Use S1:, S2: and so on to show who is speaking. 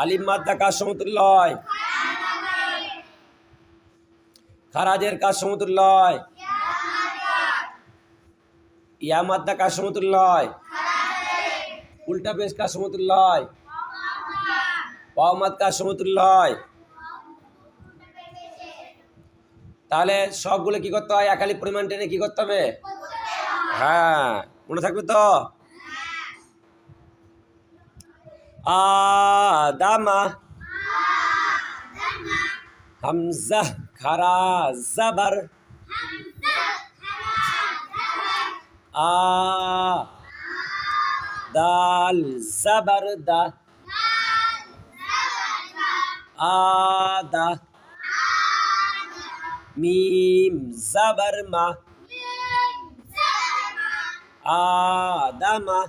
S1: আলিম মাদ্দা কার সমতুল্যয়? খারাজের কার সমতুল্যয়? ইয়া মাদ্দা কার সমতুল্যয়? উল্টা পেশ কার সমতুল্যয়? ওয়াও মাদ কার সমতুল্যয়? তাহলে সবগুলো কি করতে হয়? একালি পরিমাণ টেনে কি করতে হবে? হ্যাঁ, মনে থাকবে তো? আদামা হামজা খারা জাবার আ দাল জাবার দা আদা মিম জাবার মা আদামা